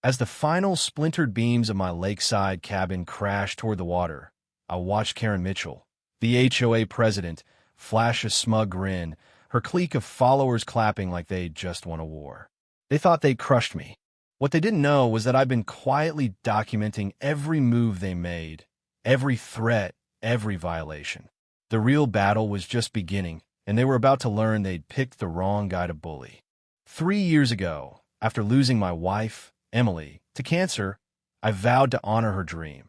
As the final splintered beams of my lakeside cabin crashed toward the water, I watched Karen Mitchell, the HOA president, flash a smug grin, her clique of followers clapping like they'd just won a war. They thought they'd crushed me. What they didn't know was that I'd been quietly documenting every move they made, every threat, every violation. The real battle was just beginning, and they were about to learn they'd picked the wrong guy to bully. 3 years ago, after losing my wife, Emily, to cancer, I vowed to honor her dream.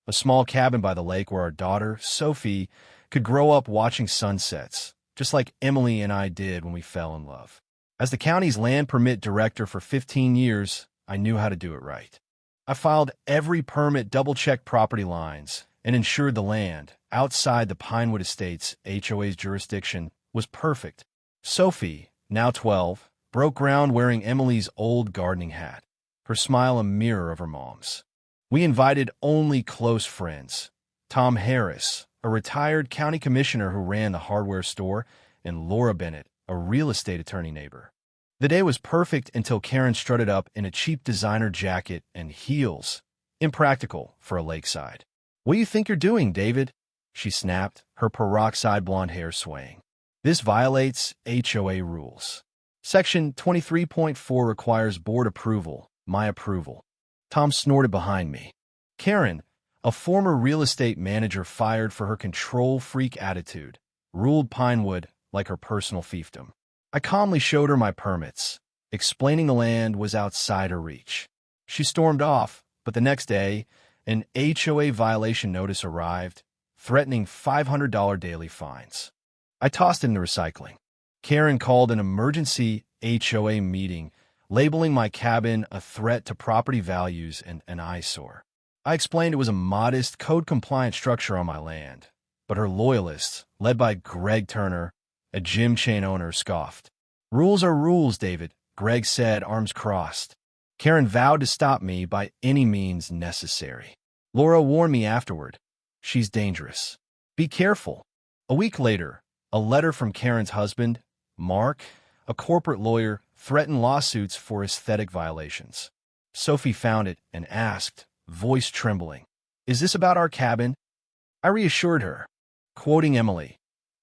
A small cabin by the lake where our daughter, Sophie, could grow up watching sunsets, just like Emily and I did when we fell in love. As the county's land permit director for 15 years, I knew how to do it right. I filed every permit, double-checked property lines, and ensured the land, outside the Pinewood Estates HOA's jurisdiction, was perfect. Sophie, now 12, broke ground wearing Emily's old gardening hat, her smile a mirror of her mom's. We invited only close friends: Tom Harris, a retired county commissioner who ran the hardware store, and Laura Bennett, a real estate attorney neighbor. The day was perfect until Karen strutted up in a cheap designer jacket and heels. Impractical for a lakeside. "What do you think you're doing, David?" she snapped, her peroxide blonde hair swaying. "This violates HOA rules. Section 23.4 requires board approval, my approval." Tom snorted behind me. Karen, a former real estate manager fired for her control-freak attitude, ruled Pinewood like her personal fiefdom. I calmly showed her my permits, explaining the land was outside her reach. She stormed off, but the next day, an HOA violation notice arrived, threatening $500 daily fines. I tossed it in the recycling. Karen called an emergency HOA meeting, labeling my cabin a threat to property values and an eyesore. I explained it was a modest, code-compliant structure on my land, but her loyalists, led by Greg Turner, a gym chain owner, scoffed. "Rules are rules, David," Greg said, arms crossed. Karen vowed to stop me by any means necessary. Laura warned me afterward. "She's dangerous. Be careful." A week later, a letter from Karen's husband, Mark, a corporate lawyer, threatened lawsuits for aesthetic violations. Sophie found it and asked, voice trembling, "Is this about our cabin?" I reassured her, quoting Emily,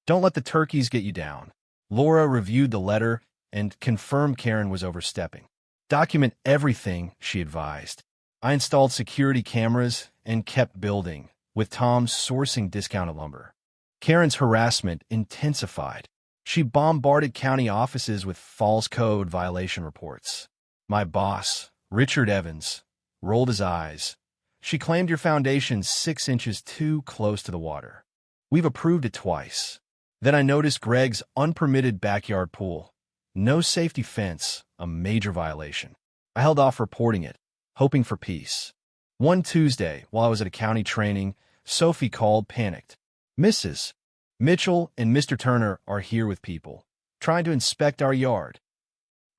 "Don't let the turkeys get you down." Laura reviewed the letter and confirmed Karen was overstepping. "Document everything," she advised. I installed security cameras and kept building, with Tom sourcing discounted lumber. Karen's harassment intensified. She bombarded county offices with false code violation reports. My boss, Richard Evans, rolled his eyes. "She claimed your foundation's 6 inches too close to the water. We've approved it twice." Then I noticed Greg's unpermitted backyard pool. No safety fence, a major violation. I held off reporting it, hoping for peace. One Tuesday, while I was at a county training, Sophie called, panicked. "Mrs. Mitchell and Mr. Turner are here with people, trying to inspect our yard."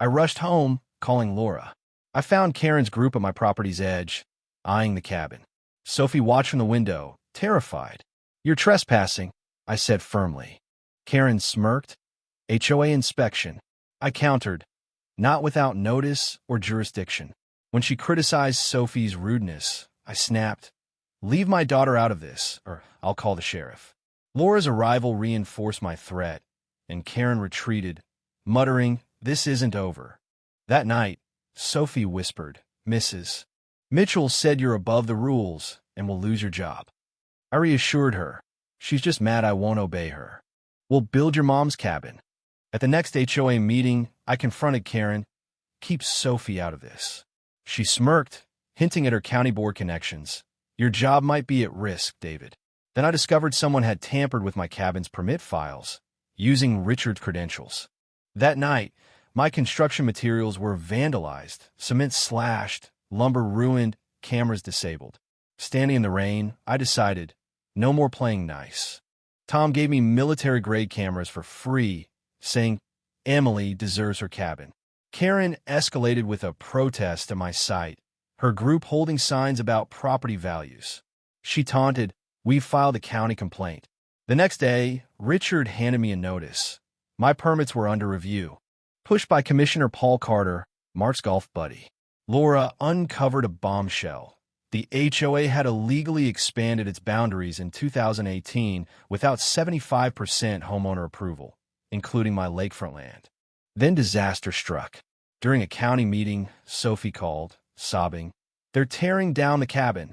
I rushed home, calling Laura. I found Karen's group at my property's edge, eyeing the cabin. Sophie watched from the window, terrified. "You're trespassing," I said firmly. Karen smirked. "HOA inspection." I countered, "Not without notice or jurisdiction." When she criticized Sophie's rudeness, I snapped, "Leave my daughter out of this, or I'll call the sheriff." Laura's arrival reinforced my threat, and Karen retreated, muttering, "This isn't over." That night, Sophie whispered, "Mrs. Mitchell said you're above the rules and will lose your job." I reassured her. "She's just mad I won't obey her. We'll build your mom's cabin." At the next HOA meeting, I confronted Karen. "Keep Sophie out of this." She smirked, hinting at her county board connections. "Your job might be at risk, David." Then I discovered someone had tampered with my cabin's permit files, using Richard's credentials. That night, my construction materials were vandalized, cement slashed, lumber ruined, cameras disabled. Standing in the rain, I decided, no more playing nice. Tom gave me military-grade cameras for free, saying, "Emily deserves her cabin." Karen escalated with a protest at my site, her group holding signs about property values. She taunted, "We filed a county complaint." The next day, Richard handed me a notice. My permits were under review. Pushed by Commissioner Paul Carter, Mark's golf buddy. Laura uncovered a bombshell. The HOA had illegally expanded its boundaries in 2018 without 75% homeowner approval, including my lakefront land. Then disaster struck. During a county meeting, Sophie called, sobbing, "They're tearing down the cabin."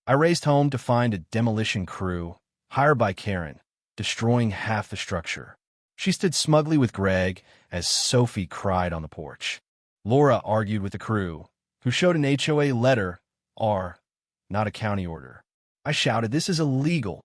I raced home to find a demolition crew, hired by Karen, destroying half the structure. She stood smugly with Greg as Sophie cried on the porch. Laura argued with the crew, who showed an HOA letter, not a county order. I shouted, "This is illegal."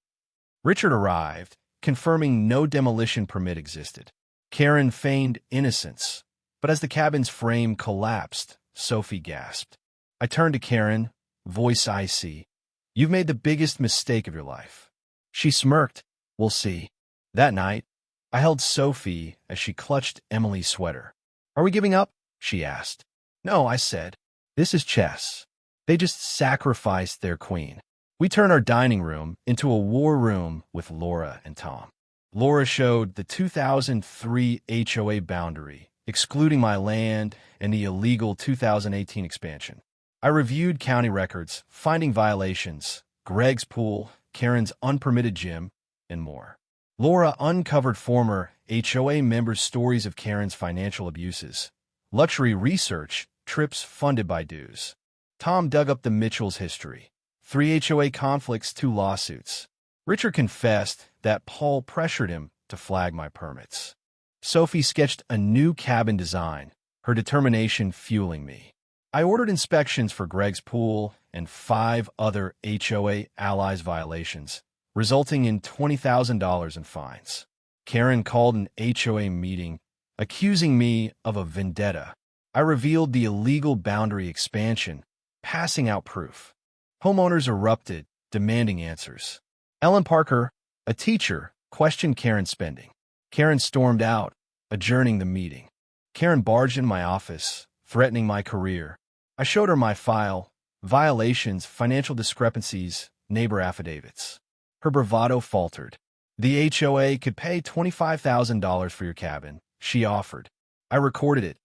Richard arrived, confirming no demolition permit existed. Karen feigned innocence, but as the cabin's frame collapsed, Sophie gasped. I turned to Karen, voice icy. "You've made the biggest mistake of your life." She smirked. "We'll see." That night, I held Sophie as she clutched Emily's sweater. "Are we giving up?" she asked. "No," I said. "This is chess. They just sacrificed their queen." We turned our dining room into a war room with Laura and Tom. Laura showed the 2003 HOA boundary, excluding my land and the illegal 2018 expansion. I reviewed county records, finding violations, Greg's pool, Karen's unpermitted gym, and more. Laura uncovered former HOA members' stories of Karen's financial abuses, luxury research, trips funded by dues. Tom dug up the Mitchells' history. 3 HOA conflicts, 2 lawsuits. Richard confessed that Paul pressured him to flag my permits. Sophie sketched a new cabin design, her determination fueling me. I ordered inspections for Greg's pool and 5 other HOA allies violations, resulting in $20,000 in fines. Karen called an HOA meeting, accusing me of a vendetta. I revealed the illegal boundary expansion, passing out proof. Homeowners erupted, demanding answers. Ellen Parker, a teacher, questioned Karen's spending. Karen stormed out, adjourning the meeting. Karen barged in my office, threatening my career. I showed her my file, violations, financial discrepancies, neighbor affidavits. Her bravado faltered. The HOA could pay $25,000 for your cabin, she offered. I recorded it.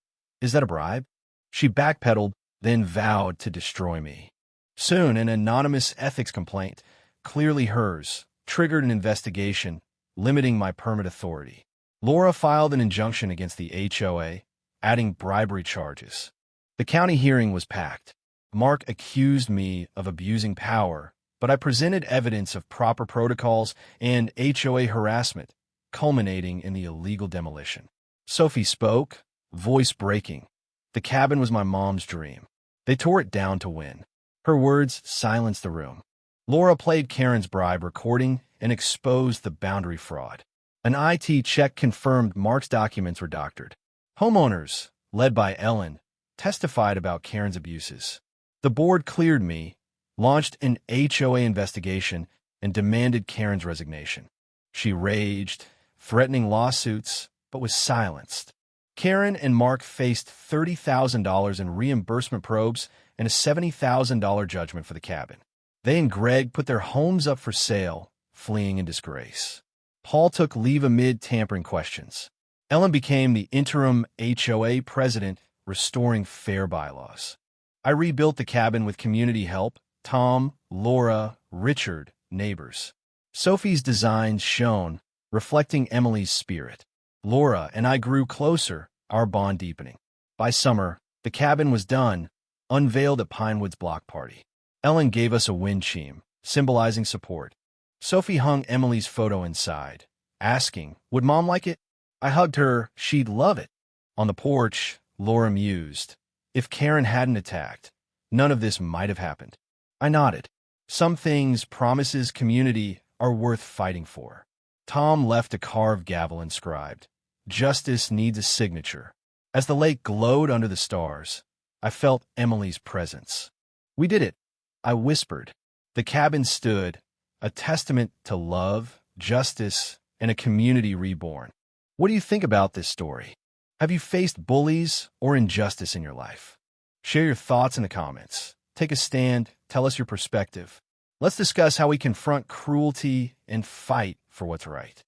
Is that a bribe? She backpedaled, then vowed to destroy me. Soon, an anonymous ethics complaint, clearly hers, triggered an investigation, limiting my permit authority. Laura filed an injunction against the HOA, adding bribery charges. The county hearing was packed. Mark accused me of abusing power, but I presented evidence of proper protocols and HOA harassment, culminating in the illegal demolition. Sophie spoke, voice breaking. The cabin was my mom's dream. They tore it down to win. Her words silenced the room. Laura played Karen's bribe recording and exposed the boundary fraud. An IT check confirmed Mark's documents were doctored. Homeowners, led by Ellen, testified about Karen's abuses. The board cleared me, launched an HOA investigation, and demanded Karen's resignation. She raged, threatening lawsuits, but was silenced. Karen and Mark faced $30,000 in reimbursement probes and a $70,000 judgment for the cabin. They and Greg put their homes up for sale, fleeing in disgrace. Paul took leave amid tampering questions. Ellen became the interim HOA president, restoring fair bylaws. I rebuilt the cabin with community help, Tom, Laura, Richard, neighbors. Sophie's designs shone, reflecting Emily's spirit. Laura and I grew closer, our bond deepening. By summer, the cabin was done, unveiled at Pinewood's block party. Ellen gave us a wind chime, symbolizing support. Sophie hung Emily's photo inside, asking, "Would Mom like it?" I hugged her, "She'd love it." On the porch, Laura mused, "If Karen hadn't attacked, none of this might have happened." I nodded. Some things, promises, community, are worth fighting for. Tom left a carved gavel inscribed, "Justice needs a signature." As the lake glowed under the stars, I felt Emily's presence. "We did it," I whispered. The cabin stood, a testament to love, justice, and a community reborn. What do you think about this story? Have you faced bullies or injustice in your life? Share your thoughts in the comments. Take a stand, tell us your perspective. Let's discuss how we confront cruelty and fight for what's right.